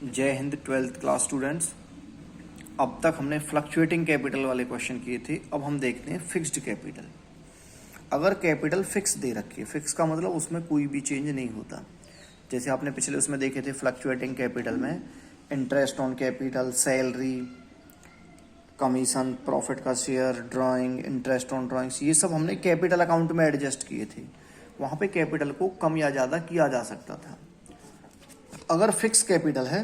जय Hind 12th class students. अब तक हमने फ्लक्चुएटिंग कैपिटल वाले क्वेश्चन किए थे। अब हम देखते हैं फिक्स्ड कैपिटल। अगर कैपिटल फिक्स दे रखी है, फिक्स का मतलब उसमें कोई भी चेंज नहीं होता। जैसे आपने पिछले उसमें देखे थे फ्लक्चुएटिंग कैपिटल में interest on capital, salary, commission, profit का share, drawing, interest on drawings, ये सब हमने कैपिटल अकाउंट में एडजस्ट किए थे। वहाँ पे कैपिटल को कम या ज़्यादा किया जा सकता था। अगर फिक्स कैपिटल है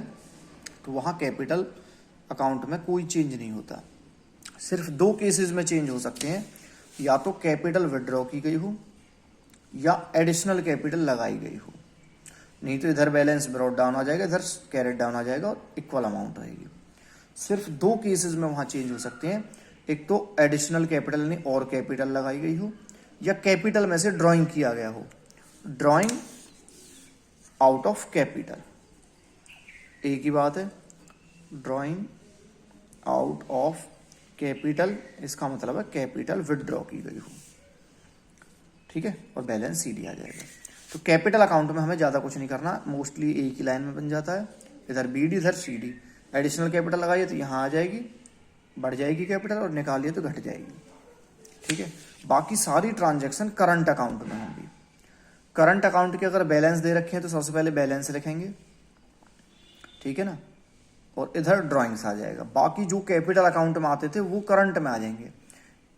तो वहाँ कैपिटल अकाउंट में कोई चेंज नहीं होता। सिर्फ दो केसेस में चेंज हो सकते हैं, या तो कैपिटल विड्रॉ की गई हो या एडिशनल कैपिटल लगाई गई हो। नहीं तो इधर बैलेंस ब्रॉट डाउन आ जाएगा, इधर कैरेट डाउन आ जाएगा और इक्वल अमाउंट रहेगी। सिर्फ दो केसेस में वहाँ चेंज हो सकते हैं, एक तो एडिशनल कैपिटल यानी और कैपिटल लगाई गई हो, या कैपिटल में से ड्राइंग किया गया हो। ड्राइंग आउट ऑफ कैपिटल एक ही बात है। ड्राइंग आउट ऑफ कैपिटल इसका मतलब है कैपिटल विदड्रॉ की गई हो, ठीक है, और बैलेंस सीडी आ जाएगा। तो कैपिटल अकाउंट में हमें ज़्यादा कुछ नहीं करना, मोस्टली एक ही लाइन में बन जाता है। इधर बीडी इधर सीडी। एडिशनल कैपिटल लगाइए तो यहाँ आ जाएगी, बढ़ जाएगी कैपिटल, और निकालिए तो घट जाएगी, ठीक है। बाकी सारी ट्रांजैक्शन करंट अकाउंट में होंगी। करंट अकाउंट के अगर बैलेंस दे रखे हैं तो सबसे पहले बैलेंस लिखेंगे, ठीक है ना, और इधर ड्राइंग्स आ जाएगा। बाकी जो कैपिटल अकाउंट में आते थे वो करंट में आ जाएंगे।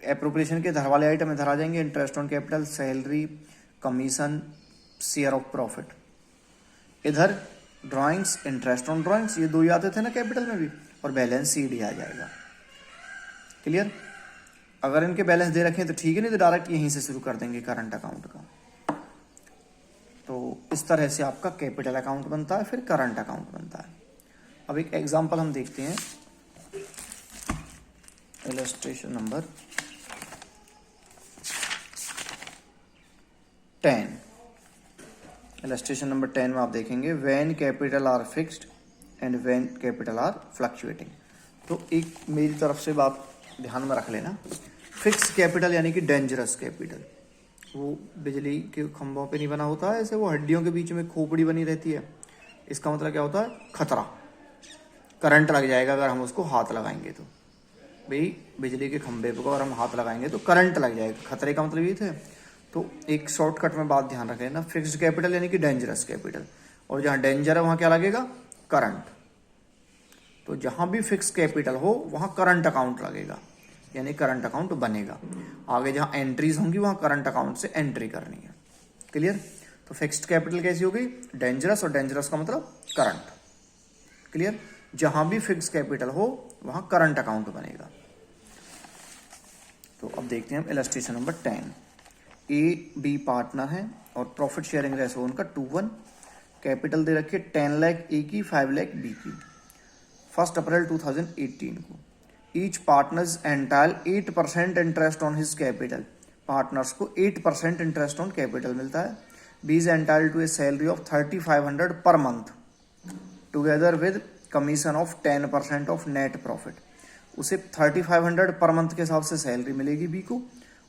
एप्रोप्रिएशन के इधर वाले आइटम इधर आ जाएंगे, interest on capital, salary, commission, share of profit. इधर ड्राइंग्स, इंटरेस्ट ऑन ड्राइंग्स, ये दो ही आते थे ना कैपिटल में भी, और बैलेंस सीडी आ जाएगा। क्लियर? अगर इनके बैलेंस दे रखें तो ठीक है, नहीं तो डायरेक्ट यहीं से शुरू कर देंगे करंट अकाउंट का। तो इस तरह से आपका कैपिटल अकाउंट बनता है, फिर करंट अकाउंट बनता है। अब एक एग्जांपल हम देखते हैं, इलस्ट्रेशन नंबर 10। इलस्ट्रेशन नंबर 10 में आप देखेंगे when capital R fixed and when capital R fluctuating. तो एक मेरी तरफ से बात ध्यान में रख लेना, फिक्स्ड कैपिटल यानी कि डेंजरस कैपिटल, वो बिजली के खंभों पे नहीं बना होता है, ऐसे वो हड्डियों के बीच में खोपड़ी बनी रहती है। इसका मतलब क्या होता है? खतरा, करंट लग जाएगा अगर हम उसको हाथ लगाएंगे तो। भाई बिजली के खंभे पर अगर हम हाथ लगाएंगे तो करंट लग जाएगा, खतरे का मतलब ये थे। तो एक शॉर्टकट में बात ध्यान रखें ना, फिक्स्ड कैपिटल यानी कि डेंजरस कैपिटल, और जहाँ डेंजर है वहाँ क्या लगेगा? करंट। तो जहाँ भी फिक्स कैपिटल हो वहाँ करंट अकाउंट लगेगा, यानी करंट अकाउंट बनेगा। आगे जहाँ एंट्रीज होंगी वहाँ करंट अकाउंट से एंट्री करनी है। क्लियर? तो फिक्स्ड कैपिटल कैसी हो गई? डेंजरस, और डेंजरस का मतलब करंट। क्लियर? जहाँ भी फिक्स कैपिटल हो वहाँ करंट अकाउंट बनेगा। तो अब देखते हैं हम illustration number 10। A B partner है और प्रॉफिट शेयरिंग रेशो उनका 2:1। कैपिटल दे रखी है 10 लाख ए की, 5 लाख बी की। 1 अप्रैल 2018 को each partners entitle 8% interest on his capital. Partners को 8% इंटरेस्ट ऑन कैपिटल मिलता है। B is entitle to a salary of 3500 per month together with commission of 10% of net profit. उसे 3500 पर मंथ के हिसाब से salary मिलेगी B को,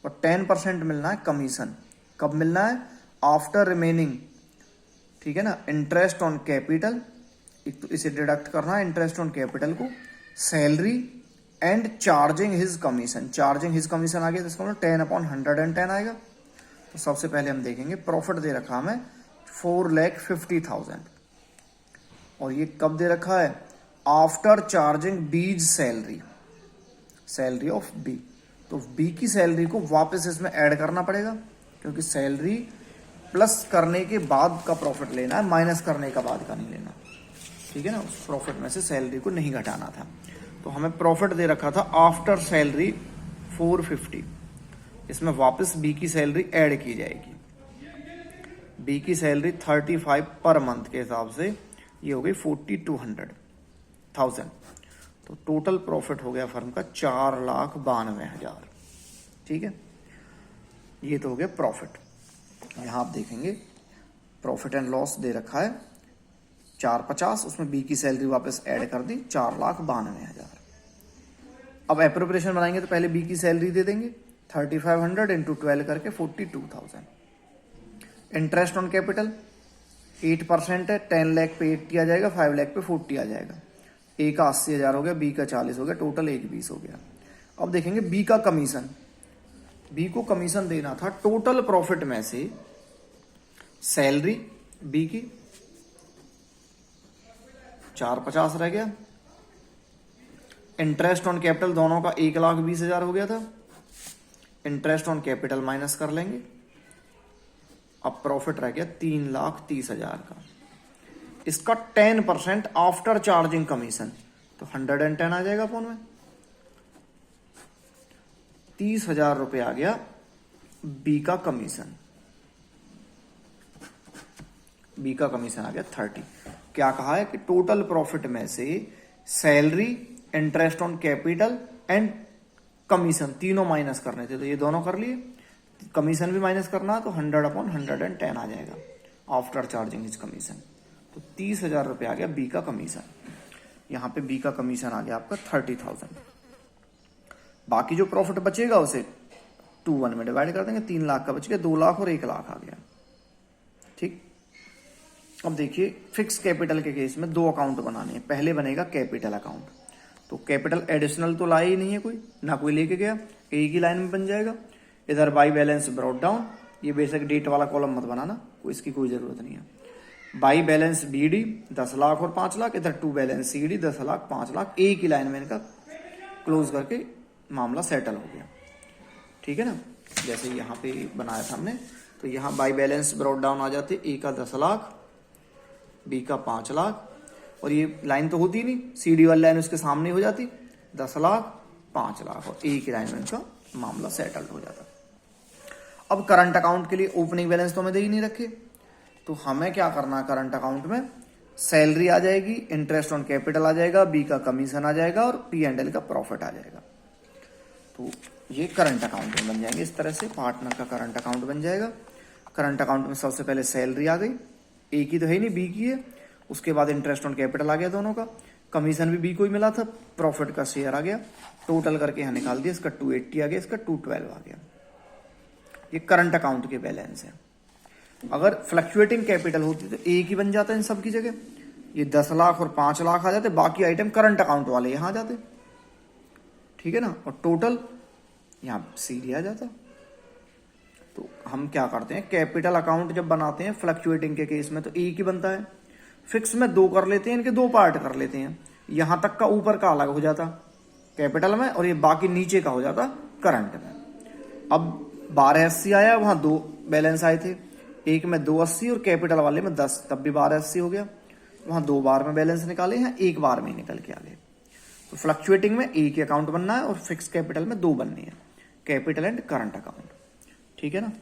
और 10% मिलना है कमीशन। कब मिलना है? आफ्टर रिमेनिंग, ठीक है ना, इंटरेस्ट ऑन कैपिटल। एक तो इसे डिडक्ट करना है इंटरेस्ट ऑन कैपिटल को, salary and charging his commission. Charging his commission आ गया तो इसका मतलब 10/110 आएगा। तो सबसे पहले हम देखेंगे प्रॉफिट दे रखा हमें 4,50,000, और ये कब दे रखा है? आफ्टर चार्जिंग बीज सैलरी, सैलरी ऑफ बी। तो बी की सैलरी को वापस इसमें ऐड करना पड़ेगा, क्योंकि सैलरी प्लस करने के बाद का प्रॉफिट लेना है, माइनस करने का बाद का नहीं लेना, ठीक है ना। उस प्रॉफिट में से सैलरी को नहीं घटाना था। तो हमें प्रॉफिट दे रखा था आफ्टर सैलरी 450, इसमें वापस बी की सैलरी ऐड की जाएगी। बी की सैलरी 35 पर मंथ के हिसाब से ये हो गई 42,000। तो टोटल प्रॉफिट हो गया फर्म का 4,92,000, ठीक है। ये तो हो गया प्रॉफिट। यहाँ आप देखेंगे प्रॉफिट एंड लॉस दे रखा है 450, उसमें बी की सैलरी वापस ऐड कर दी 4,92,000। अब एप्रोप्रिएशन बनाएंगे तो पहले बी की सैलरी दे देंगे 3500 × 12 करके 42,000। इंटरेस्ट ऑन कैपिटल 8% है, 10 लाख पे 80 आ जाएगा, 5 लाख पे 40 आ जाएगा। ए का 80,000 हो गया, बी का 40 हो गया, टोटल 1,20 हो गया। अब देखेंगे बी का कमीशन। बी को कमीशन देना था टोटल प्रॉफिट में से सैलरी बी की 450 रह गया, इंटरेस्ट ऑन कैपिटल दोनों का 1,20,000 हो गया था, इंटरेस्ट ऑन कैपिटल माइनस कर लेंगे, अब प्रॉफिट रह गया 3,30,000 का। इसका 10% आफ्टर चार्जिंग कमीशन, तो 110 आ जाएगा फोन में। 30,000 रुपये आ गया बी का कमीशन। बी का कमीशन आ गया 30। क्या कहा है कि टोटल प्रॉफिट में से salary, interest on capital and commission तीनों माइनस करने थे, तो ये दोनों कर लिए। कमीशन भी माइनस करना है तो 100/110 आ जाएगा आफ्टर चार्जिंग हिज कमीशन। तो 30,000 रुपये आ गया बी का कमीशन। यहाँ पे बी का कमीशन आ गया आपका 30,000। बाकी जो प्रॉफिट बचेगा उसे 2/1 में डिवाइड कर देंगे। 3 लाख का बच गया, 2 लाख और 1 लाख आ गया। ठीक, अब देखिए फिक्स कैपिटल के केस में 2 अकाउंट बनाने हैं। पहले बनेगा कैपिटल अकाउंट, तो कैपिटल एडिशनल तो लाया ही नहीं है कोई, ना कोई लेके गया, एक ही लाइन में बन जाएगा। इधर बाई बैलेंस ब्रॉट डाउन, ये बेसिक डेट वाला कॉलम मत बनाना, कोई इसकी कोई जरूरत नहीं है। बाई बैलेंस बीडी 10 लाख और 5 लाख, इधर to balance C D 10 lakh 5 lakh, एक ही लाइन में इनका क्लोज करके मामला सेटल हो गया। ठीक है ना, जैसे यहाँ पे बनाया था हमने, तो यहाँ बाई बैलेंस ब्रॉट डाउन आ जाते, ए का 10 लाख, बी का 5 लाख, और ये लाइन तो होती नहीं, सीडी वाली लाइन उसके सामने हो जाती, 10 लाख 5 लाख, और एक ही लाइन में इनका मामला सेटल्ड हो जाता। अब करंट अकाउंट के लिए ओपनिंग बैलेंस तो हमें दे ही नहीं रखे, तो हमें क्या करना है करंट अकाउंट में, सैलरी आ जाएगी, इंटरेस्ट ऑन कैपिटल आ जाएगा, बी का कमीशन आ जाएगा और P&L का प्रॉफिट आ जाएगा। तो ये करंट अकाउंट में बन जाएंगे। इस तरह से पार्टनर का करंट अकाउंट बन जाएगा। करंट अकाउंट में सबसे पहले सैलरी आ गई, ए की तो है नहीं, बी की है। उसके बाद इंटरेस्ट ऑन कैपिटल आ गया दोनों का, कमीशन भी बी को ही मिला था, प्रॉफिट का शेयर आ गया, टोटल करके यहाँ निकाल दिया। इसका 280 आ गया, इसका 212 आ गया। ये करंट अकाउंट के बैलेंस है। अगर फ्लक्चुएटिंग कैपिटल होती तो एक ही बन जाता है इन सब की जगह, ये 10 लाख और 5 लाख आ जाते, बाकी आइटम करंट अकाउंट वाले यहाँ आ जाते। ठीक है ना, और टोटल यहाँ सीधी आ जाता। तो हम क्या करते हैं, कैपिटल अकाउंट जब बनाते हैं फ्लक्चुएटिंग के केस में तो एक ही बनता है, फिक्स में 2 कर लेते हैं, इनके 2 पार्ट कर लेते हैं। यहां तक का ऊपर का अलग हो जाता कैपिटल में, और ये बाकी नीचे का हो जाता करंट में। अब 1280 आया, वहां 2 बैलेंस आए थे, एक में 280 और कैपिटल वाले में 10, तब भी 1280 हो गया। वहां 2 बार में बैलेंस निकाले हैं, एक बार में निकल के आ गए। तो फ्लक्चुएटिंग में एक ही अकाउंट बनना है और फिक्स कैपिटल में 2 बननी है, कैपिटल एंड करंट अकाउंट। ठीक है ना।